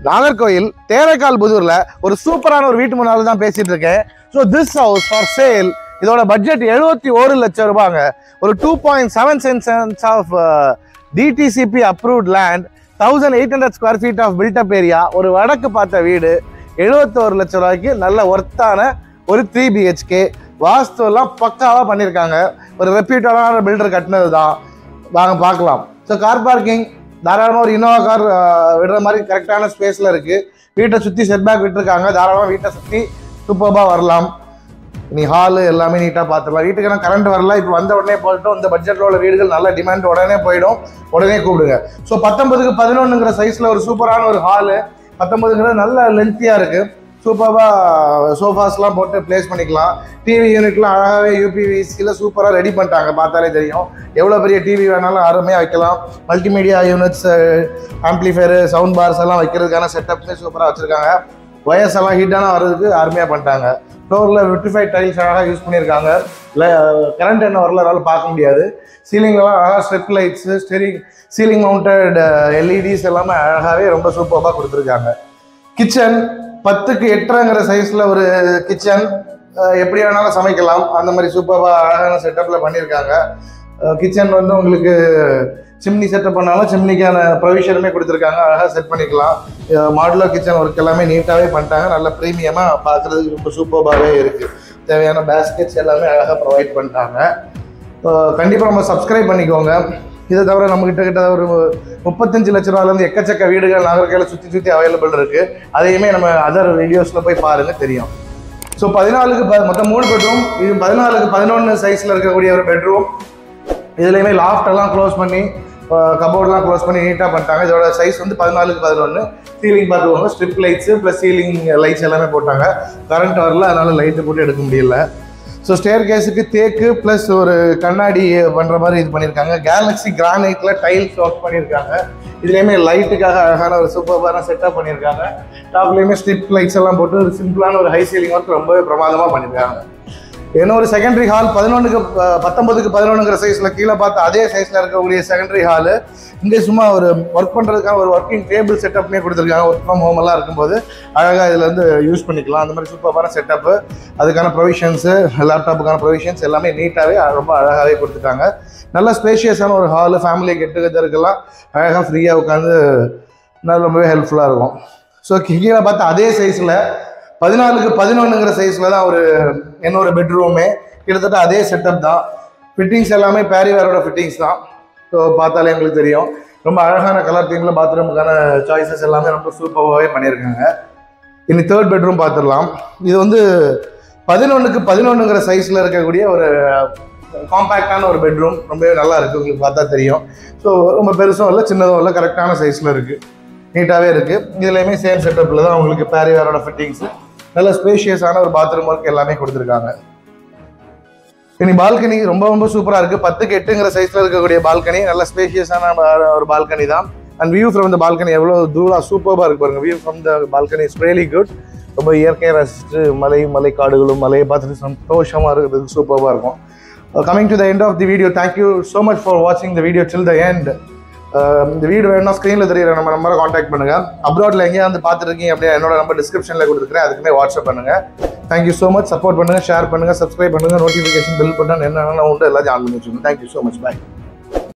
நாகர்கோயில் தேரைக்கால் புதூர்ல ஒரு சூப்பரான ஒரு வீட்டு முன்னால தான் பேசிட்டு இருக்கேன். So this house for sale. இதோட பட்ஜெட் 71 லட்சம் ரூபாங்க. ஒரு 2.7 cents of DTCP approved land, 1800 square feet of built-up area, ஒரு வடக்கு பார்த்த வீடு, 71 லட்சம் ரூபாய்க்கு நல்ல ஒர்த்தான ஒரு 3 BHK. வாஸ்து எல்லாம் பக்காவாக பண்ணியிருக்காங்க. ஒரு ரெப்யூட்டடான பில்டர் கட்டினது தான். வாங்க பார்க்கலாம். ஸோ கார் பார்க்கிங் தாராளமாக ஒரு இனோவா கார் விடுற மாதிரி கரெக்டான ஸ்பேஸில் இருக்குது. வீட்டை சுற்றி செட்பேக் விட்டுருக்காங்க. தாராளமாக வீட்டை சுற்றி சூப்பராக வரலாம். நீ ஹாலு எல்லாமே நீட்டாக பார்த்துக்கலாம். வீட்டுக்கு நான் கரண்ட் வரல, இப்போ வந்த உடனே போயிட்டோம். இந்த பட்ஜெட்டில் உள்ள வீடுகள் நல்ல டிமாண்ட், உடனே போயிடும், உடனே கூப்பிடுங்க. ஸோ 19க்கு 11ங்கிற சைஸில் ஒரு சூப்பரான ஒரு ஹாலு. 19ங்கிறது நல்ல லென்த்தியாக இருக்குது. சூப்பராக சோஃபாஸ்லாம் போட்டு பிளேஸ் பண்ணிக்கலாம். டிவி யூனிட்லாம் அழகாகவே யூபிவிசியில் சூப்பராக ரெடி பண்ணிட்டாங்க. பார்த்தாலே தெரியும் எவ்வளோ பெரிய டிவி வேணாலும் அருமையாக வைக்கலாம். மல்டிமீடியா யூனிட்ஸ், ஆம்ப்ளிஃபயரு, சவுண்ட் பார்ஸ் எல்லாம் வைக்கிறதுக்கான செட்டப்ஸே சூப்பராக வச்சுருக்காங்க. ஒயர்ஸ் எல்லாம் ஹீட்டான வர்றதுக்கு அருமையாக பண்ணிட்டாங்க. ஃப்ளோரில் விட்ரிஃபைட் டைல்ஸ் அழகாக யூஸ் பண்ணியிருக்காங்க. இல்லை கரண்ட் என்ன வரலனாலும் பார்க்க முடியாது. சீலிங்லாம் அழகாக strip lights, ceiling mounted LEDs எல்லாமே அழகாகவே ரொம்ப சூப்பராக கொடுத்துருக்காங்க. கிச்சன் 10க்கு 8ங்கிற சைஸில் ஒரு கிச்சன், எப்படி வேணாலும் சமைக்கலாம். அந்த மாதிரி சூப்பராக அழகான செட்டப்பில் பண்ணியிருக்காங்க. கிச்சன் வந்து உங்களுக்கு சிம்னி செட்டப் பண்ணாலும் சிம்னிக்கான ப்ரொவிஷனுமே கொடுத்துருக்காங்க. அழகாக செட் பண்ணிக்கலாம். மாடுலர் கிச்சன் ஒர்க் எல்லாமே நீட்டாகவே பண்ணிட்டாங்க. நல்ல ப்ரீமியமாக பார்க்குறதுக்கு ரொம்ப சூப்பராகவே இருக்குது. தேவையான பேஸ்கெட்ஸ் எல்லாமே அழகாக ப்ரொவைட் பண்ணிட்டாங்க. கண்டிப்பாக நம்ம சப்ஸ்கிரைப் பண்ணிக்கோங்க. இதை தவிர நம்மகிட்ட ஒரு 35 லட்ச ரூபாயிலேருந்து எக்கச்சக்க வீடுகள் நாகர்கோயிலில் சுற்றி அவைலபிள் இருக்குது. அதையுமே நம்ம அதர் வீடியோஸில் போய் பாருங்கள், தெரியும். ஸோ 14க்கு மொத்தம் 3 பெட்ரூம். இது 14க்கு 11 சைஸில் இருக்கக்கூடிய ஒரு பெட்ரூம். இதுலேயுமே லாஃப்டெல்லாம் க்ளோஸ் பண்ணி, கபோர்ட்லாம் க்ளோஸ் பண்ணி நீட்டாக பண்ணிட்டாங்க. இதோட சைஸ் வந்து 14க்கு 11. சீலிங் பார்த்துக்கோங்க, strip lights plus ceiling lights எல்லாமே போட்டாங்க. கரண்ட் வரல, அதனால் லைட்டு போட்டு எடுக்க முடியல. ஸோ ஸ்டேர் கேஸுக்கு தேக்கு ப்ளஸ் ஒரு கண்ணாடி பண்ணுற மாதிரி இது பண்ணியிருக்காங்க. கேலக்ஸி கிரானைட்டில் டைல்ஸ் ஒர்க் பண்ணியிருக்காங்க. இதுலேயுமே லைட்டுக்காக அழகான ஒரு சூப்பரான செட்டப் பண்ணியிருக்காங்க. டாப்லேயுமே ஸ்ட்ரிப் லைட்ஸ் எல்லாம் போட்டு ஒரு சிம்பிளான ஒரு ஹை சீலிங் ஒர்க் ரொம்பவே பிரமாதமாக பண்ணியிருக்காங்க. இன்னொரு செகண்டரி ஹால் 19க்கு 11ங்கிற சைஸில் கீழே பார்த்து அதே சைஸில் இருக்கக்கூடிய செகண்டரி ஹாலு. இங்கே சும்மா ஒரு ஒர்க் பண்ணுறதுக்கான ஒரு ஒர்க்கிங் டேபிள் செட்டப்மே கொடுத்துருக்காங்க. ஒர்க் ஃப்ரம் ஹோம் எல்லாம் இருக்கும்போது அழகாக இதில் வந்து யூஸ் பண்ணிக்கலாம். அந்த மாதிரி சூப்பரான செட்டப்பு, அதுக்கான ப்ரொவிஷன்ஸு, லேப்டாப்புக்கான ப்ரொவிஷன்ஸ் எல்லாமே நீட்டாகவே ரொம்ப அழகாகவே கொடுத்துட்டாங்க. நல்ல ஸ்பேஷியஸான ஒரு ஹாலு. ஃபேமிலி கெட் டுகெதருக்கெல்லாம் அழகாக ஃப்ரீயாக உட்காந்து நல்லா ரொம்பவே ஹெல்ப்ஃபுல்லாக இருக்கும். ஸோ கீழே பார்த்து அதே சைஸில் 14க்கு 11ங்கிற சைஸில் தான் என்னோட பெட்ரூமே. கிட்டத்தட்ட அதே செட்டப் தான். ஃபிட்டிங்ஸ் எல்லாமே பேரிவேரோட ஃபிட்டிங்ஸ் தான். ஸோ பார்த்தாலே எங்களுக்கு தெரியும். ரொம்ப அழகான கலர் தீமில் பாத்ரூமுக்கான சாய்ஸஸ் எல்லாமே ரொம்ப சூப்பராகவே பண்ணியிருக்காங்க. இனி 3rd பெட்ரூம் பார்த்துடலாம். இது வந்து 11க்கு 11ங்கிற சைஸில் இருக்கக்கூடிய ஒரு காம்பேக்டான ஒரு பெட்ரூம். ரொம்பவே நல்லா இருக்குது, உங்களுக்கு பார்த்தா தெரியும். ஸோ ரொம்ப பெருசும் இல்லை, சின்னதும் இல்லை, கரெக்டான சைஸில் இருக்குது, நீட்டாகவே இருக்குது. இதுலேயுமே சேம் செட்டப்பில் தான் உங்களுக்கு பேரிவேரோட ஃபிட்டிங்ஸு, நல்ல ஸ்பேஷியஸான ஒரு பாத்ரூம் ஒர்க் எல்லாமே கொடுத்துருக்காங்க. இனி பால்கனி ரொம்ப சூப்பராக இருக்குது. 10க்கு 8ங்கிற சைஸில் இருக்கக்கூடிய பால்கனி, நல்ல ஸ்பேஷியஸான ஒரு பால்கனி தான். And view from the balcony எவ்வளோ தூரம் சூப்பராக இருக்கு பாருங்கள். View from the balcony is really good. ரொம்ப இயற்கையை ரசிச்சுட்டு மலை காடுகளும் மலையை பார்த்துட்டு சந்தோஷமாக இருக்கிறதுக்கு சூப்பராக இருக்கும். Coming to the end of the video. Thank you so much for வாட்சிங் the video till the end. இந்த வீடியோ வேணும்னா ஸ்க்ரீனில் தெரியுற நம்ம நம்பரை காண்டாக்ட் பண்ணுங்கள். அப்ராடில் எங்கேயா வந்து பார்த்துருக்கீங்க அப்படியே என்னோட நம்பர் டிஸ்கிரிப்ஷனில் கொடுத்துருக்கேன், அதுக்குமே வாட்ஸ்அப் பண்ணுங்கள். Thank you so much. சப்போர்ட் பண்ணுங்கள், ஷேர் பண்ணுங்கள், சப்ஸ்கிரைப் பண்ணுங்கள், நோட்டிஃபிகேஷன் பில் பட்டன் என்னென்ன உண்டு எல்லாத்தையும் ஆன் பண்ணி வச்சுக்கோங்க. Thank you so much. பாய்.